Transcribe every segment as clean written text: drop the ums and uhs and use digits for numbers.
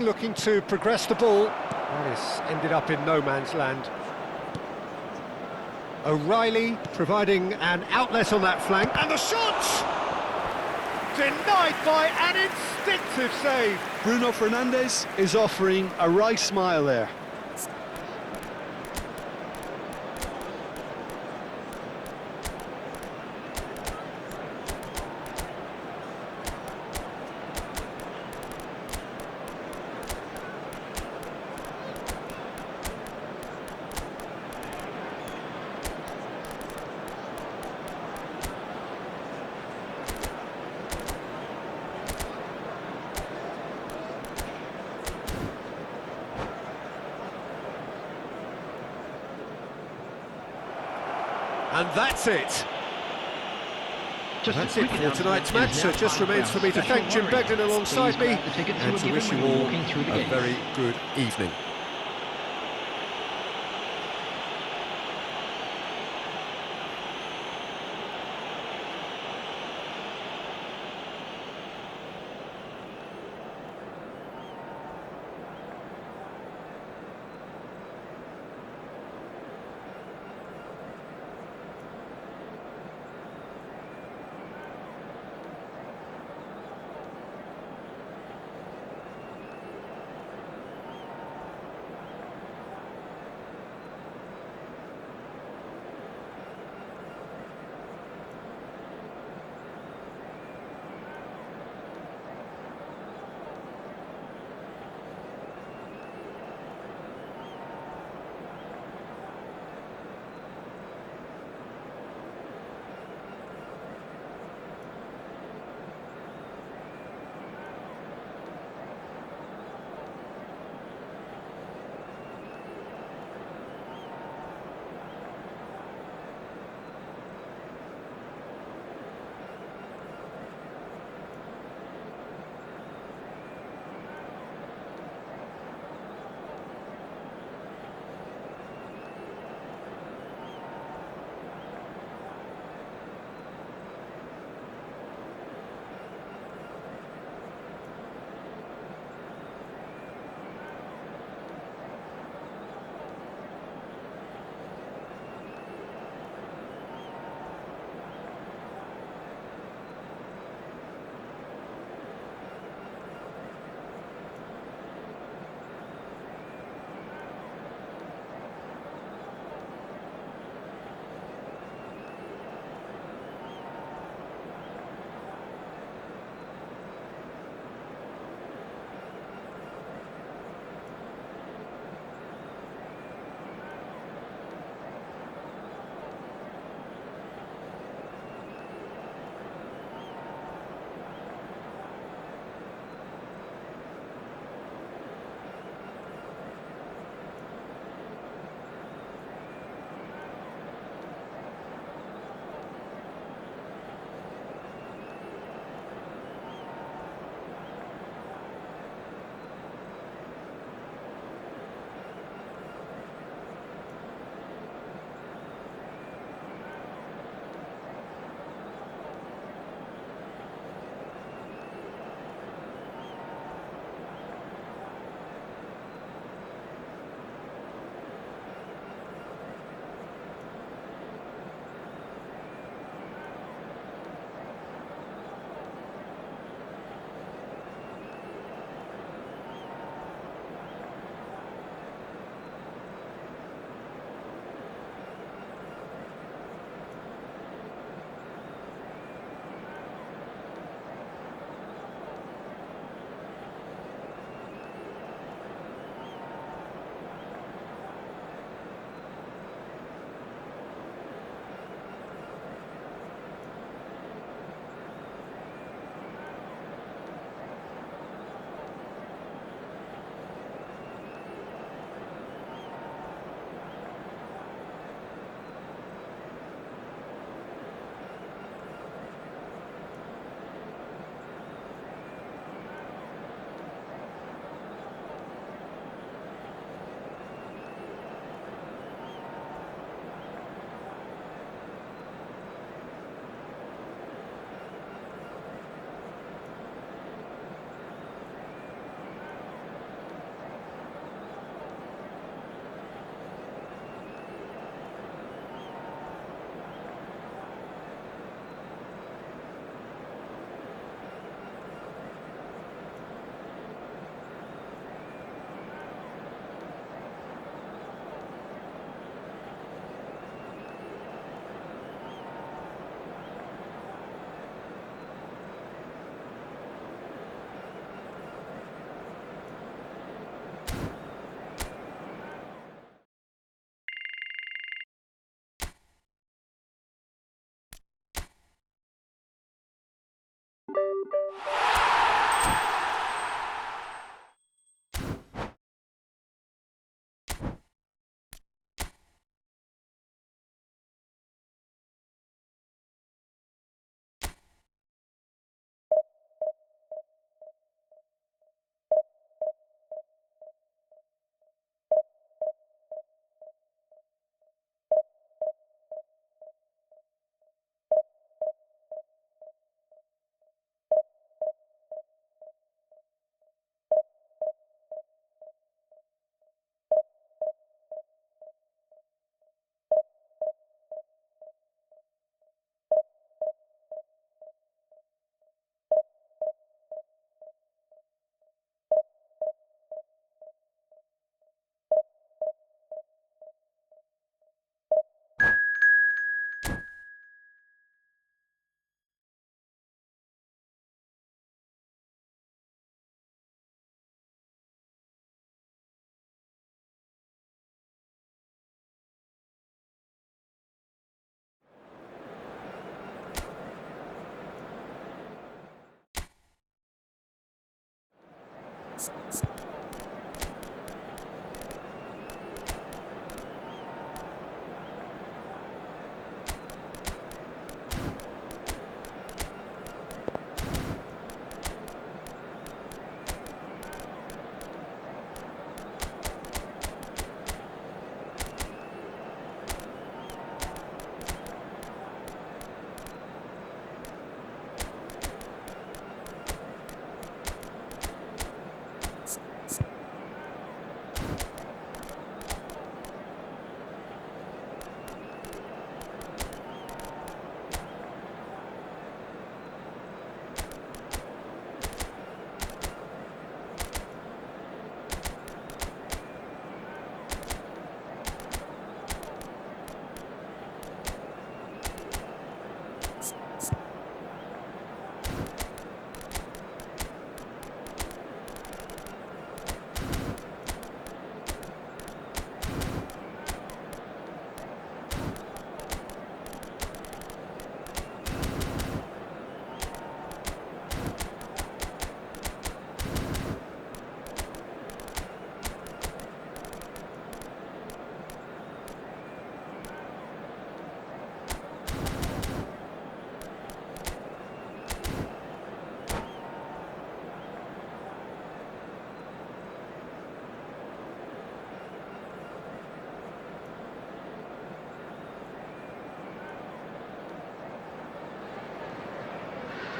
Looking to progress the ball. That is ended up in no man's land. O'Reilly providing an outlet on that flank. And the shot! Denied by an instinctive save. Bruno Fernandes is offering a wry smile there. And that's it. That's it for tonight's match, so it just remains for me to thank Jim Begden alongside me and to wish you all a very good evening.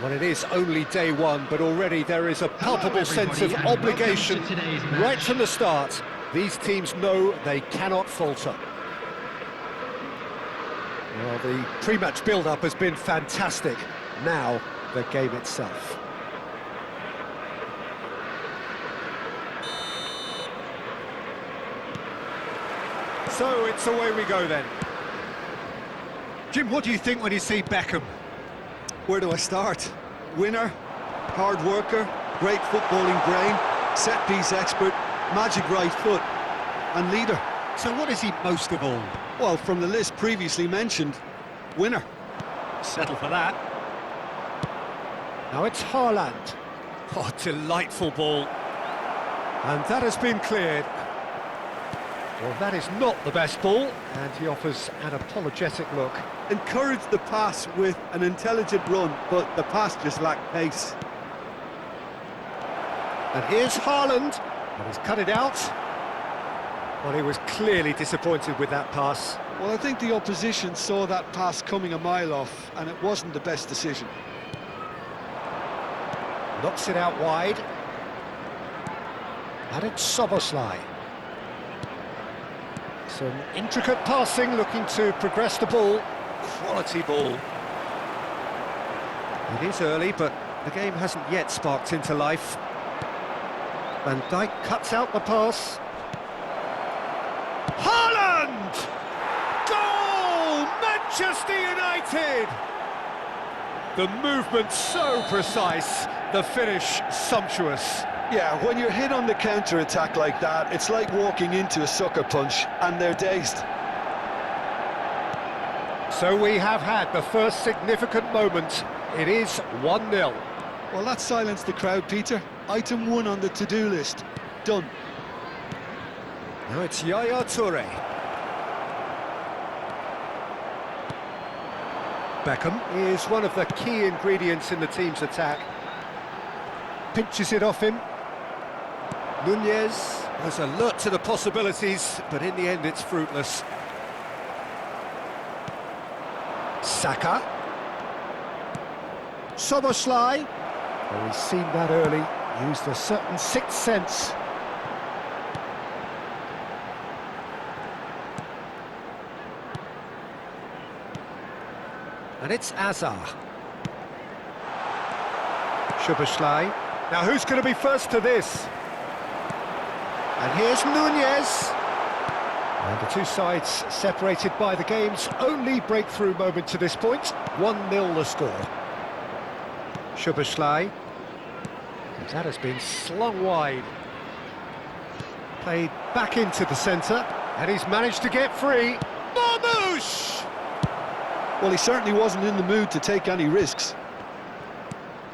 Well, it is only day one, but already there is a palpable sense of obligation right from the start. These teams know they cannot falter. Well, the pre-match build-up has been fantastic. Now, the game itself. So, it's away we go then. Jim, what do you think when you see Beckham? Where do I start? Winner, hard worker, great footballing brain, set-piece expert, magic right foot, and leader. So what is he most of all? Well, from the list previously mentioned, winner. Settle for that. Now it's Haaland. Oh, delightful ball. And that has been cleared. Well, that is not the best ball, and he offers an apologetic look. Encouraged the pass with an intelligent run, but the pass just lacked pace. And here's Haaland, and he's cut it out. Well, he was clearly disappointed with that pass. Well, I think the opposition saw that pass coming a mile off, and it wasn't the best decision. Knocks it out wide. And it's Szoboszlai. Some intricate passing, looking to progress the ball. Quality ball. It is early, but the game hasn't yet sparked into life. Van Dijk cuts out the pass. Haaland! Goal! Manchester United! The movement so precise, the finish sumptuous. Yeah, when you're hit on the counter-attack like that, it's like walking into a sucker punch, and they're dazed. So we have had the first significant moment. It is 1-0. Well, that silenced the crowd, Peter. Item 1 on the to-do list. Done. Now it's Yaya Toure. Beckham is one of the key ingredients in the team's attack. Pinches it off him. Nunez was alert to the possibilities, but in the end it's fruitless. Saka. Szoboszlai. Well, he's seen that early, used a certain sixth sense. And it's Azar. Szoboszlai. Now who's going to be first to this? And here's Nunez. And the two sides separated by the game's only breakthrough moment to this point. 1-0 the score. Szoboszlai. And that has been slung wide. Played back into the centre. And he's managed to get free. Marmoush! Well, he certainly wasn't in the mood to take any risks.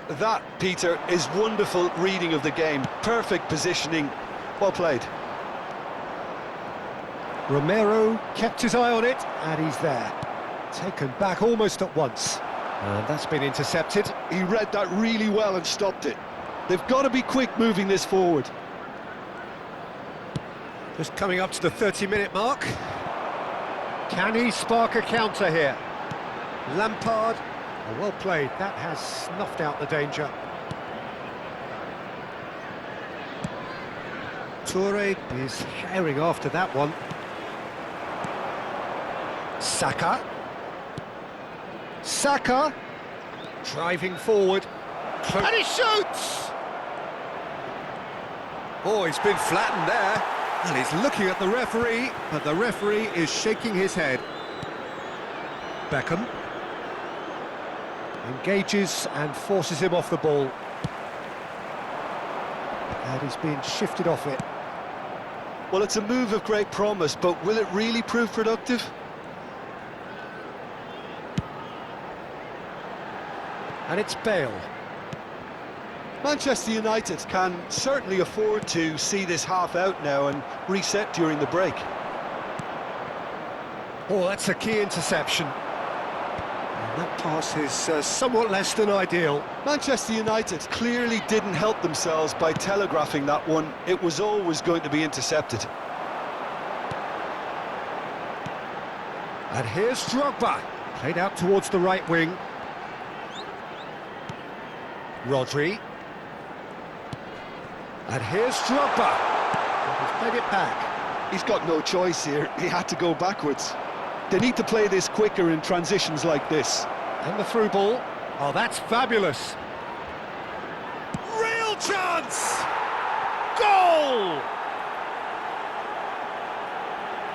That, Peter, is wonderful reading of the game. Perfect positioning. Well played. Romero kept his eye on it, and he's there. Taken back almost at once. And that's been intercepted. He read that really well and stopped it. They've got to be quick moving this forward. Just coming up to the 30-minute mark. Can he spark a counter here? Lampard, well played. That has snuffed out the danger. Toure is herring after that one. Saka. Saka, driving forward. And he shoots! Oh, he's been flattened there. And he's looking at the referee, but the referee is shaking his head. Beckham engages and forces him off the ball. And he's being shifted off it. Well, it's a move of great promise, but will it really prove productive? And it's Bale. Manchester United can certainly afford to see this half out now and reset during the break. Oh, that's a key interception. And that pass is somewhat less than ideal. Manchester United clearly didn't help themselves by telegraphing that one. It was always going to be intercepted. And here's Drogba. Played out towards the right wing. Rodri. And here's Drogba. He's played it back. He's got no choice here. He had to go backwards. They need to play this quicker in transitions like this. And the through ball. Oh, that's fabulous. Real chance! Goal!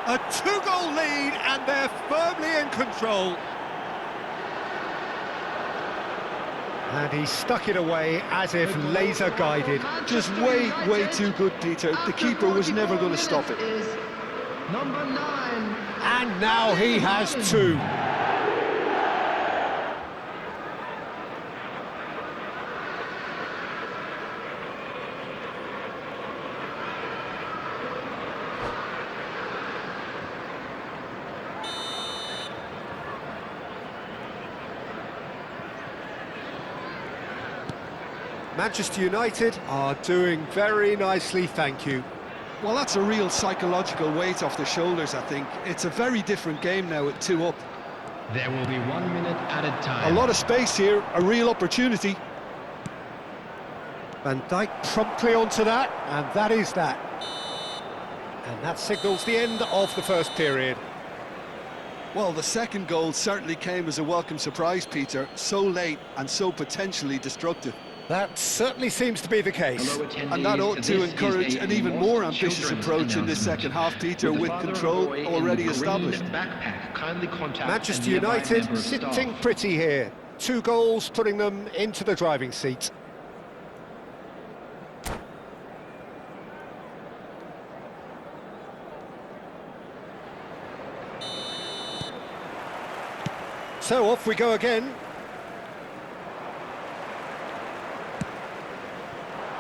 A two-goal lead, and they're firmly in control. And he stuck it away as if laser-guided. Just way too good, Peter. The keeper was never going to stop it. Number 9. And now he has two. Manchester United are doing very nicely, thank you. Well, that's a real psychological weight off the shoulders, I think. It's a very different game now at 2 up. There will be 1 minute added time. A lot of space here, a real opportunity. Van Dijk promptly onto that, and that is that. And that signals the end of the first period. Well, the second goal certainly came as a welcome surprise, Peter. So late and so potentially destructive. That certainly seems to be the case. And that ought to encourage an even more ambitious approach in this second half, Peter, with control already established. Manchester United sitting pretty here. 2 goals putting them into the driving seat. So off we go again.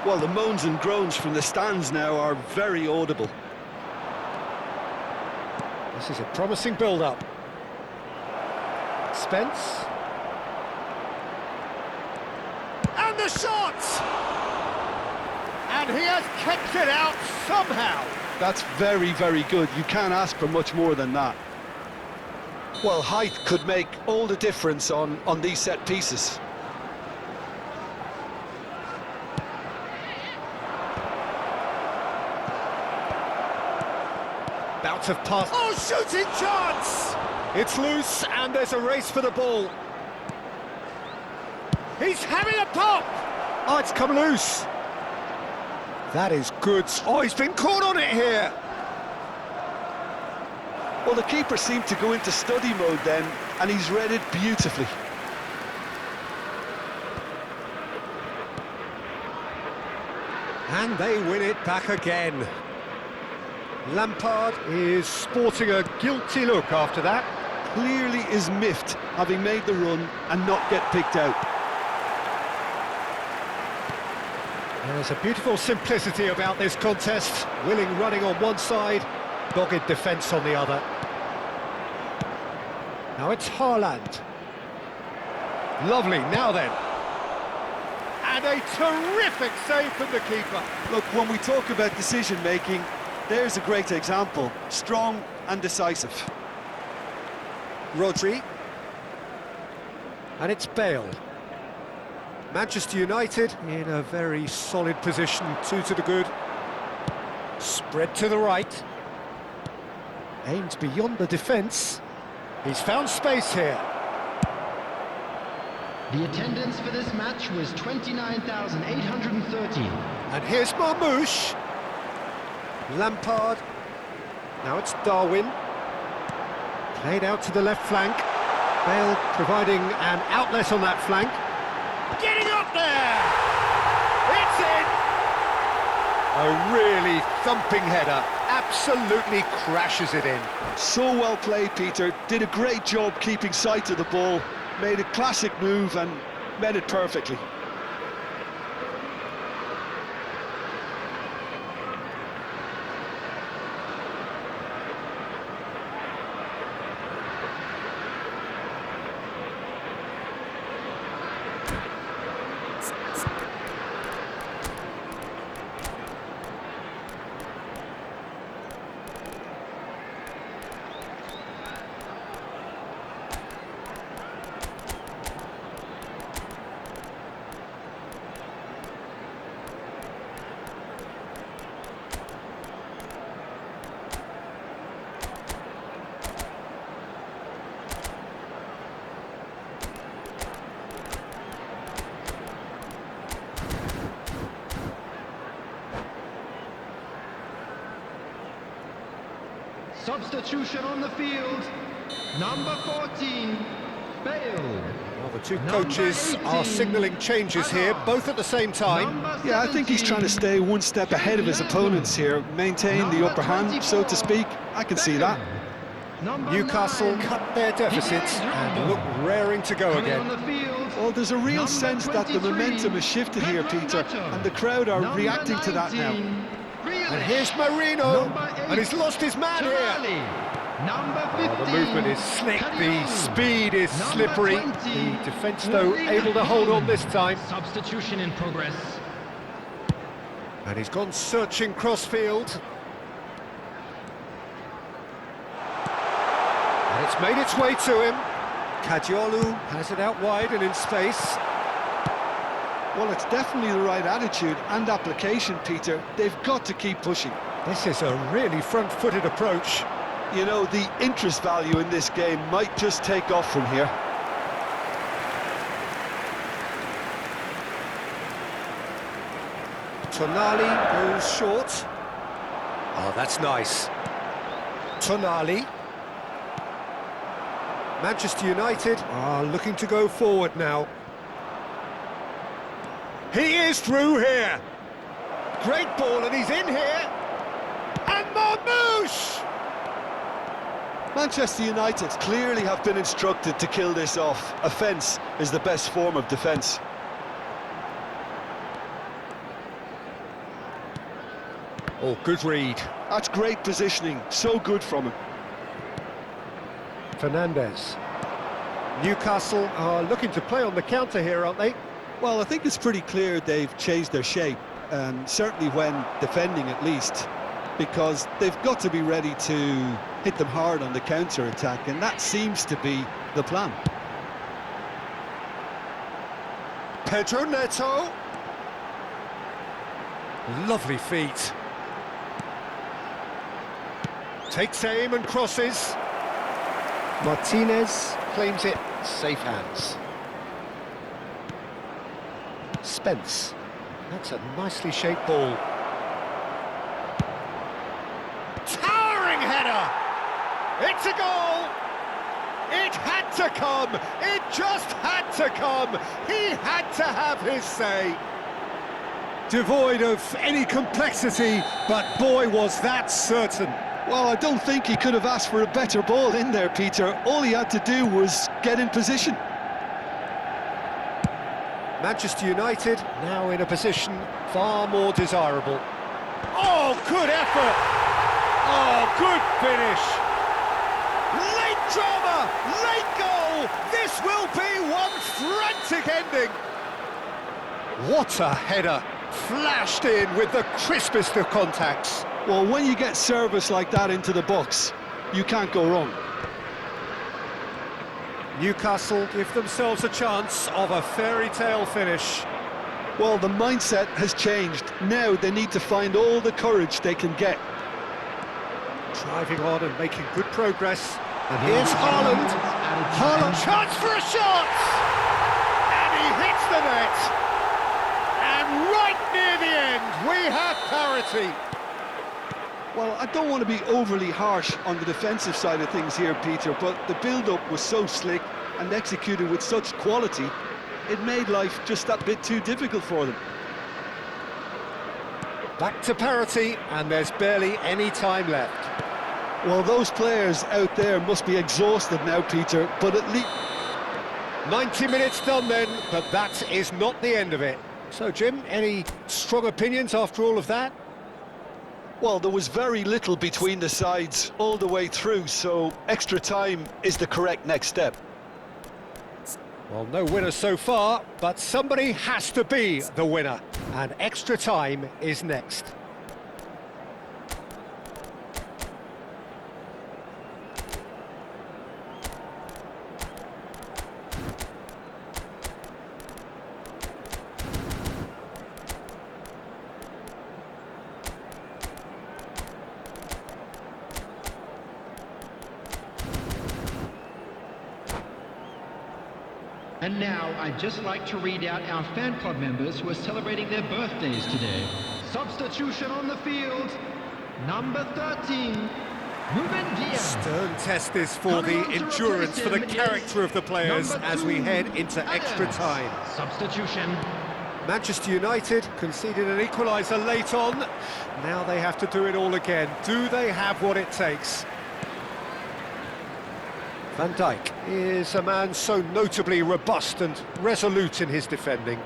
Well, the moans and groans from the stands now are very audible. This is a promising build-up. Spence. And the shot! And he has kept it out somehow. That's very good. You can't ask for much more than that. Well, height could make all the difference on these set pieces. Bout of pass. Oh, shooting chance! It's loose, and there's a race for the ball. He's having a pop! Oh, it's come loose. That is good. Oh, he's been caught on it here. Well, the keeper seemed to go into study mode then, and he's read it beautifully. And they win it back again. Lampard is sporting a guilty look after that. Clearly is miffed, having made the run and not get picked out. There's a beautiful simplicity about this contest. Willing running on one side, dogged defence on the other. Now it's Haaland. Lovely, now then. And a terrific save from the keeper. Look, when we talk about decision-making, there's a great example. Strong and decisive. Rodri. And it's Bale. Manchester United in a very solid position, 2 to the good. Spread to the right. Aimed beyond the defence. He's found space here. The attendance for this match was 29,830. And here's Marmoush. Lampard. Now it's Darwin. Played out to the left flank. Bale providing an outlet on that flank. Getting up there! It's in! A really thumping header. Absolutely crashes it in. So well played, Peter. Did a great job keeping sight of the ball. Made a classic move and met it perfectly. Substitution on the field. Number 14, Bale. Well, the two coaches are signalling changes here, both at the same time. Yeah, I think he's trying to stay one step ahead of his opponents here, maintain the upper hand, so to speak. I can see that. Newcastle cut their deficits and look raring to go again. Well, there's a real sense that the momentum has shifted here, Peter, and the crowd are reacting to that now. And here's Marino, and he's lost his man here. Oh, the movement is slick, the speed is slippery. The defence, though, able to hold on this time. Substitution in progress. And he's gone searching crossfield. And it's made its way to him. Kadiolu has it out wide and in space. Well, it's definitely the right attitude and application, Peter. They've got to keep pushing. This is a really front-footed approach. You know, the interest value in this game might just take off from here. Tonali goes short. Oh, that's nice. Tonali. Manchester United are looking to go forward now. He is through here. Great ball, and he's in here. And Marmoush! Manchester United clearly have been instructed to kill this off. Offence is the best form of defence. Oh, good read. That's great positioning, so good from him. Fernandes. Newcastle are looking to play on the counter here, aren't they? Well, I think it's pretty clear they've changed their shape, certainly when defending at least, because they've got to be ready to hit them hard on the counter-attack, and that seems to be the plan. Pedro Neto. Lovely feet. Takes aim and crosses. Martinez claims it, safe hands. Spence, that's a nicely shaped ball. Towering header! It's a goal! It had to come! It just had to come! He had to have his say! Devoid of any complexity, but boy was that certain. Well, I don't think he could have asked for a better ball in there, Peter. All he had to do was get in position. Manchester United now in a position far more desirable. Oh, good effort! Oh, good finish! Late drama, late goal! This will be one frantic ending! What a header! Flashed in with the crispest of contacts. Well, when you get service like that into the box, you can't go wrong. Newcastle give themselves a chance of a fairy tale finish. Well, the mindset has changed. Now they need to find all the courage they can get. Driving on and making good progress. And here's Haaland. Haaland, chance for a shot! And he hits the net. And right near the end, we have parity. Well, I don't want to be overly harsh on the defensive side of things here, Peter, but the build-up was so slick and executed with such quality, it made life just that bit too difficult for them. Back to parity, and there's barely any time left. Well, those players out there must be exhausted now, Peter, but at least... 90 minutes done then, but that is not the end of it. So, Jim, any strong opinions after all of that? Well, there was very little between the sides all the way through, so extra time is the correct next step. Well, no winner so far, but somebody has to be the winner, and extra time is next. And now, I'd just like to read out our fan club members who are celebrating their birthdays today. Substitution on the field, number 13, Ruben Diaz. Stern test this for the endurance, for the character of the players as we head into extra time. Substitution. Manchester United conceded an equaliser late on. Now they have to do it all again. Do they have what it takes? Van Dijk is a man so notably robust and resolute in his defending.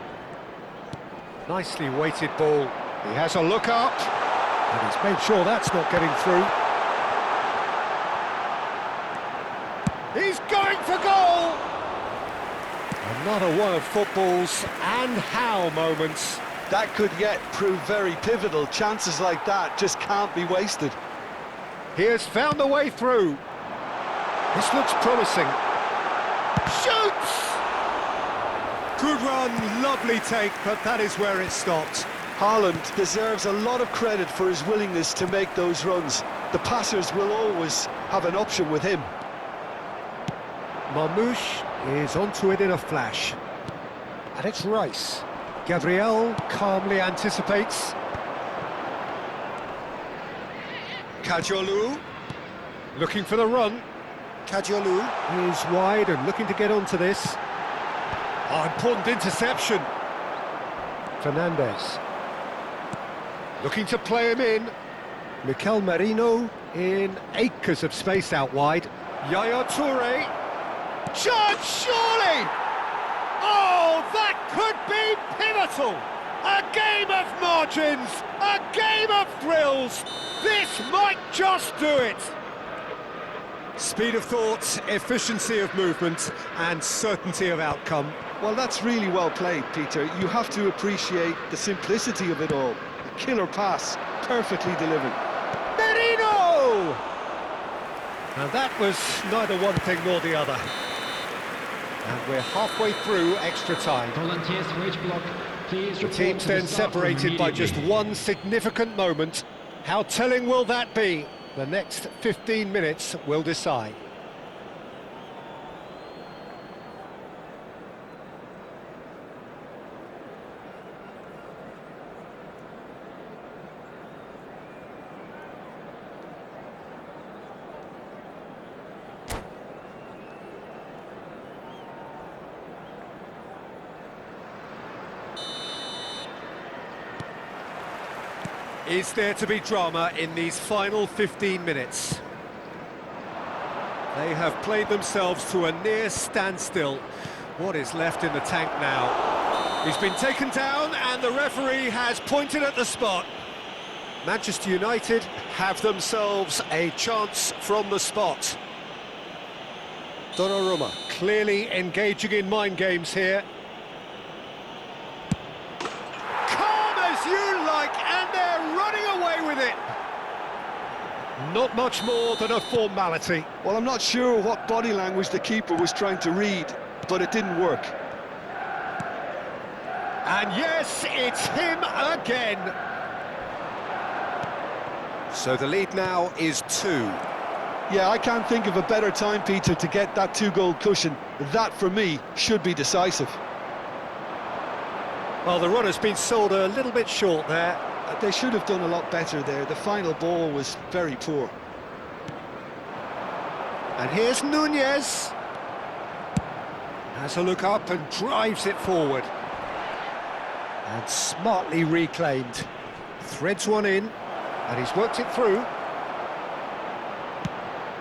Nicely weighted ball. He has a look up, and he's made sure that's not getting through. He's going for goal! Another one of football's and how moments. That could yet prove very pivotal. Chances like that just can't be wasted. He has found a way through. This looks promising. Shoots! Good run, lovely take, but that is where it stopped. Haaland deserves a lot of credit for his willingness to make those runs. The passers will always have an option with him. Marmouche is onto it in a flash. And it's Rice. Gabriel calmly anticipates. Kajolu looking for the run. Kajolu is wide and looking to get onto this. Oh, important interception. Fernandez looking to play him in. Mikel Merino in acres of space out wide. Yaya Toure. Chance, surely! Oh, that could be pivotal! A game of margins, a game of thrills. This might just do it. Speed of thought, efficiency of movement, and certainty of outcome. Well, that's really well played, Peter. You have to appreciate the simplicity of it all. A killer pass, perfectly delivered. Merino! And that was neither one thing nor the other. And we're halfway through extra time. Volunteers for each block, please. The teams then separated by just one significant moment. How telling will that be? The next 15 minutes will decide. Is there to be drama in these final 15 minutes? They have played themselves to a near standstill. What is left in the tank now? He's been taken down and the referee has pointed at the spot. Manchester United have themselves a chance from the spot. Donnarumma clearly engaging in mind games here. Calm as you like, and they're running away with it. Not much more than a formality. Well, I'm not sure what body language the keeper was trying to read, but it didn't work. And yes, it's him again. So the lead now is 2. Yeah, I can't think of a better time, Peter, to get that 2-goal cushion. That, for me, should be decisive. Well, the run has been sold a little bit short there. They should have done a lot better there. The final ball was very poor. And here's Nunez. Has a look up and drives it forward. And smartly reclaimed. Threads one in, and he's worked it through.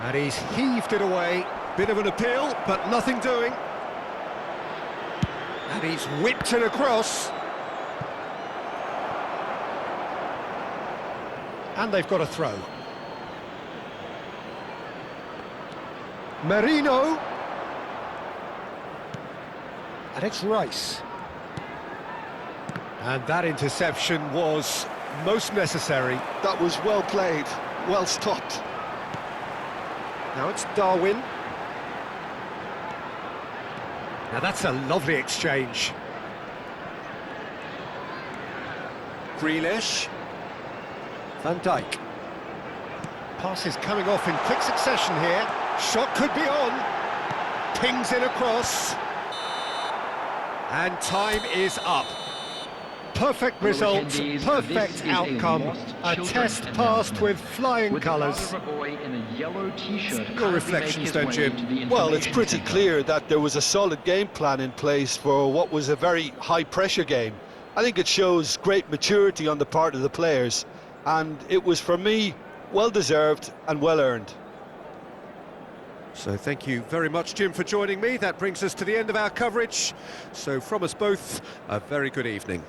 And he's heaved it away. Bit of an appeal, but nothing doing. And he's whipped it across. And they've got a throw. Merino. And it's Rice. And that interception was most necessary. That was well played, well stopped. Now it's Darwin. Now that's a lovely exchange. Grealish. Van Dijk. Passes coming off in quick succession here. Shot could be on. Pings it across. And time is up. Perfect result, perfect outcome. A test passed with flying colours. Your reflections, don't you? Well, it's pretty clear that there was a solid game plan in place for what was a very high-pressure game. I think it shows great maturity on the part of the players, and it was, for me, well-deserved and well-earned. So thank you very much, Jim, for joining me. That brings us to the end of our coverage. So from us both, a very good evening.